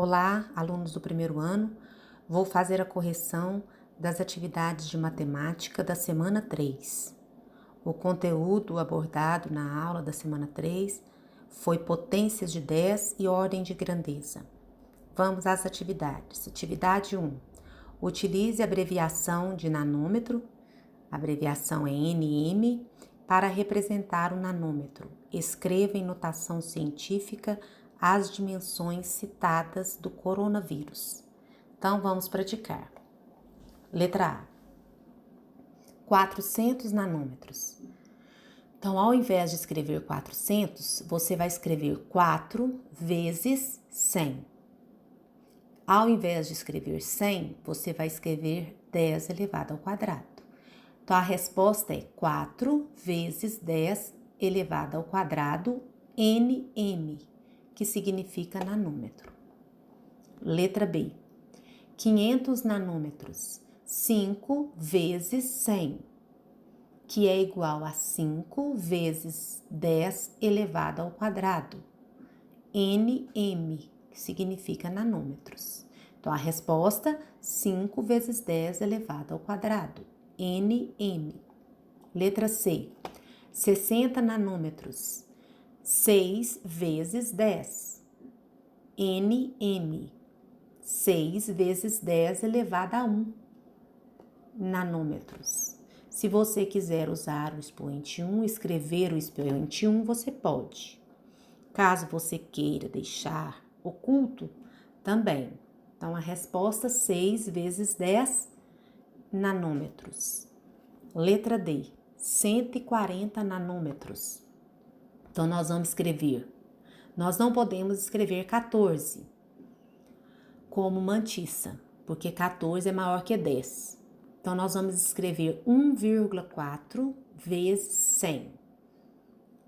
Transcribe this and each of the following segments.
Olá, alunos do primeiro ano. Vou fazer a correção das atividades de matemática da semana 3. O conteúdo abordado na aula da semana 3 foi potências de 10 e ordem de grandeza. Vamos às atividades. Atividade 1. Utilize a abreviação de nanômetro, a abreviação é NM, para representar o nanômetro. Escreva em notação científica as dimensões citadas do coronavírus. Então, vamos praticar. Letra A. 400 nanômetros. Então, ao invés de escrever 400, você vai escrever 4 vezes 100. Ao invés de escrever 100, você vai escrever 10 elevado ao quadrado. Então, a resposta é 4 vezes 10 elevado ao quadrado, NM, que significa nanômetro. Letra B. 500 nanômetros. 5 vezes 100, que é igual a 5 vezes 10 elevado ao quadrado, NM, que significa nanômetros. Então, a resposta, 5 vezes 10 elevado ao quadrado, NM. Letra C. 60 nanômetros. 6 vezes 10, NM. 6 vezes 10 elevado a 1 nanômetros. Se você quiser usar o expoente 1, escrever o expoente 1, você pode. Caso você queira deixar oculto, também. Então, a resposta 6 vezes 10 nanômetros. Letra D. 140 nanômetros. Então, nós vamos escrever. Nós não podemos escrever 14 como mantiça, porque 14 é maior que 10. Então, nós vamos escrever 1,4 vezes 100.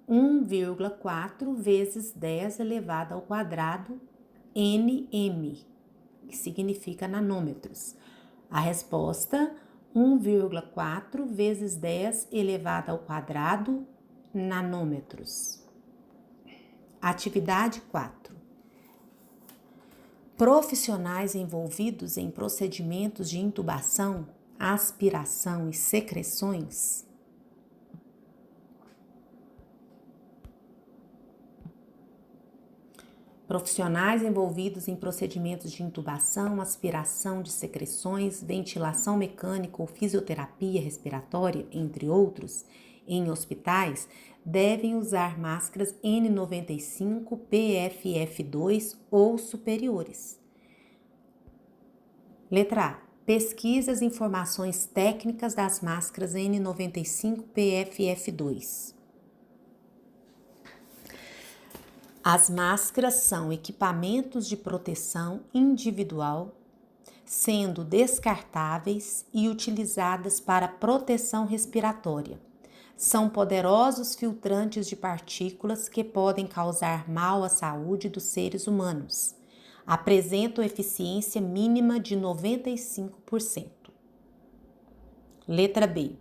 1,4 vezes 10 elevado ao quadrado, NM, que significa nanômetros. A resposta, 1,4 vezes 10 elevado ao quadrado, nanômetros. Atividade 4. Profissionais envolvidos em procedimentos de intubação, aspiração e secreções. Profissionais envolvidos em procedimentos de intubação, aspiração de secreções, ventilação mecânica ou fisioterapia respiratória, entre outros, em hospitais, devem usar máscaras N95, PFF2 ou superiores. Letra A. Pesquise as informações técnicas das máscaras N95, PFF2. As máscaras são equipamentos de proteção individual, sendo descartáveis e utilizadas para proteção respiratória. São poderosos filtrantes de partículas que podem causar mal à saúde dos seres humanos. Apresentam eficiência mínima de 95%. Letra B.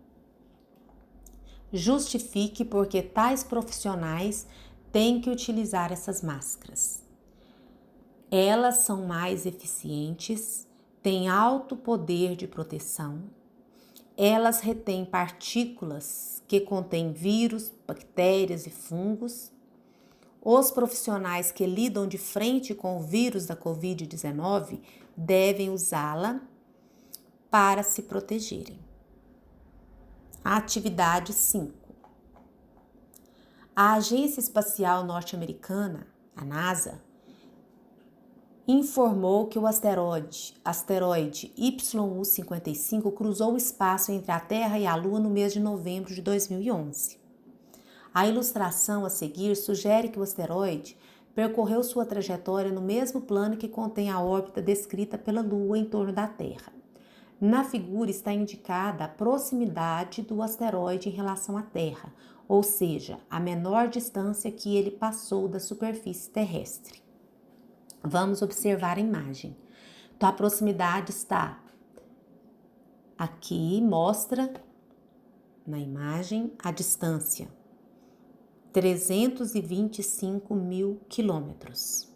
Justifique por que tais profissionais têm que utilizar essas máscaras. Elas são mais eficientes, têm alto poder de proteção, elas retêm partículas que contêm vírus, bactérias e fungos. Os profissionais que lidam de frente com o vírus da Covid-19 devem usá-la para se protegerem. Atividade 5. A Agência Espacial Norte-Americana, a NASA, informou que o asteroide YU-55 cruzou o espaço entre a Terra e a Lua no mês de novembro de 2011. A ilustração a seguir sugere que o asteroide percorreu sua trajetória no mesmo plano que contém a órbita descrita pela Lua em torno da Terra. Na figura está indicada a proximidade do asteroide em relação à Terra, ou seja, a menor distância que ele passou da superfície terrestre. Vamos observar a imagem. Então, a proximidade está aqui, mostra na imagem a distância. 325 mil quilômetros.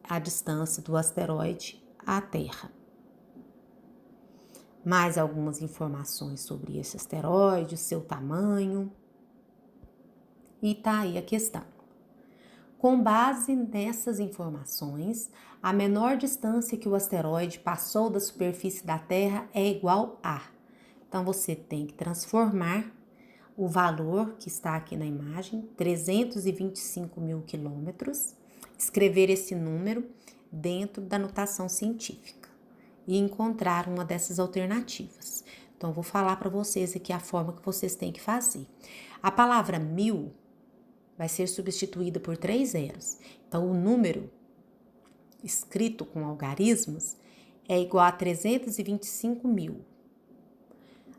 a distância do asteroide à Terra. Mais algumas informações sobre esse asteroide, seu tamanho. E tá aí a questão. Com base nessas informações, a menor distância que o asteroide passou da superfície da Terra é igual a. Então, você tem que transformar o valor que está aqui na imagem, 325 mil quilômetros, escrever esse número dentro da notação científica e encontrar uma dessas alternativas. Então, eu vou falar para vocês aqui a forma que vocês têm que fazer. A palavra 1000 vai ser substituída por 3 zeros. Então, o número escrito com algarismos é igual a 325 mil.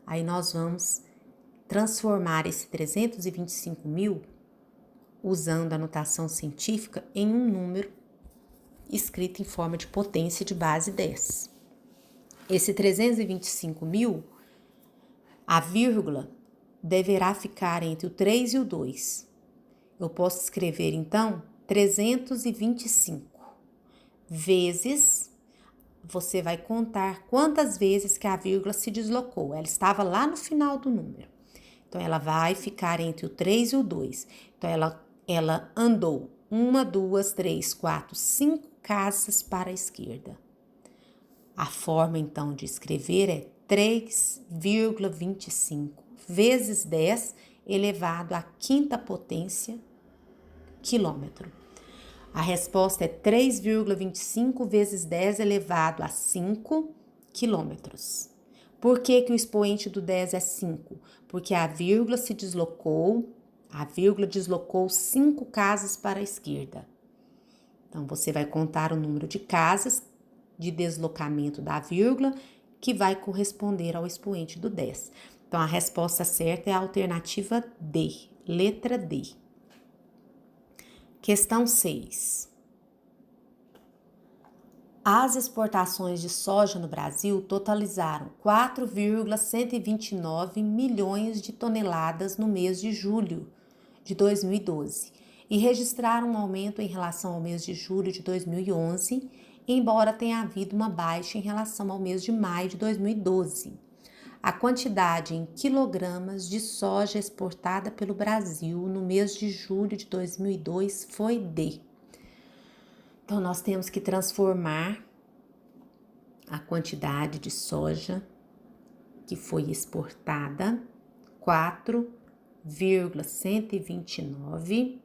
Aí, nós vamos transformar esse 325 mil, usando a notação científica, em um número escrito em forma de potência de base 10. Esse 325 mil, a vírgula deverá ficar entre o 3 e o 2. Eu posso escrever, então, 325 vezes, você vai contar quantas vezes que a vírgula se deslocou. Ela estava lá no final do número. Então, ela vai ficar entre o 3 e o 2. Então, ela andou 1, 2, 3, 4, 5 casas para a esquerda. A forma, então, de escrever é 3,25 vezes 10 elevado à quinta potência quilômetro. A resposta é 3,25 vezes 10 elevado a 5 quilômetros. Por que o expoente do 10 é 5? Porque a vírgula deslocou 5 casas para a esquerda. Então, você vai contar o número de casas de deslocamento da vírgula que vai corresponder ao expoente do 10. Então, a resposta certa é a alternativa D, letra D. Questão 6. As exportações de soja no Brasil totalizaram 4,129 milhões de toneladas no mês de julho de 2012 e registraram um aumento em relação ao mês de julho de 2011, embora tenha havido uma baixa em relação ao mês de maio de 2012. A quantidade em quilogramas de soja exportada pelo Brasil no mês de julho de 2002 foi de. Então, nós temos que transformar a quantidade de soja que foi exportada, 4,129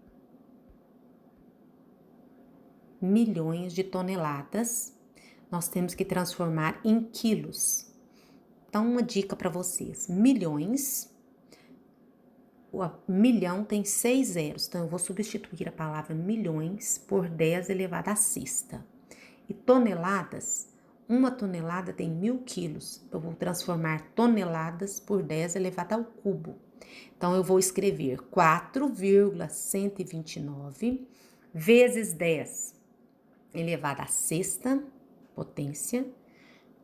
milhões de toneladas. Nós temos que transformar em quilos. Então, uma dica para vocês: milhões, o milhão tem 6 zeros, então eu vou substituir a palavra milhões por 10 elevado à sexta. E toneladas, uma tonelada tem 1.000 quilos, eu vou transformar toneladas por 10 elevado ao cubo. Então, eu vou escrever 4,129 vezes 10 elevado à sexta potência,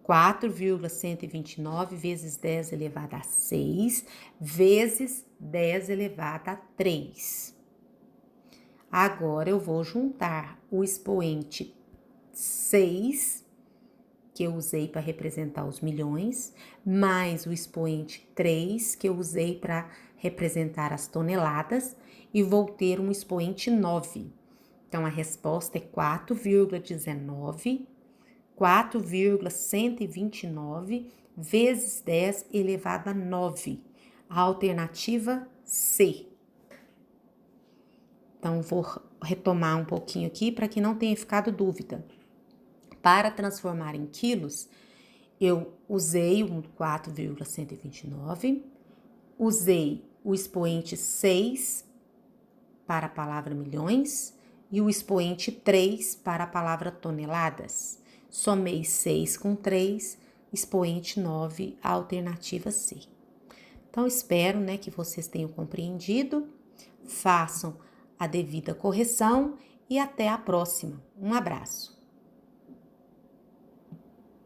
4,129 vezes 10 elevado a 6 vezes 10 elevado a 3. Agora, eu vou juntar o expoente 6, que eu usei para representar os milhões, mais o expoente 3, que eu usei para representar as toneladas, e vou ter um expoente 9. Então, a resposta é 4,129 vezes 10 elevado a 9. A alternativa C. Então, vou retomar um pouquinho aqui para que não tenha ficado dúvida. Para transformar em quilos, eu usei o 4,129, usei o expoente 6 para a palavra milhões e o expoente 3 para a palavra toneladas. Somei 6 com 3, expoente 9, a alternativa C. Então, espero, que vocês tenham compreendido, façam a devida correção e até a próxima. Um abraço.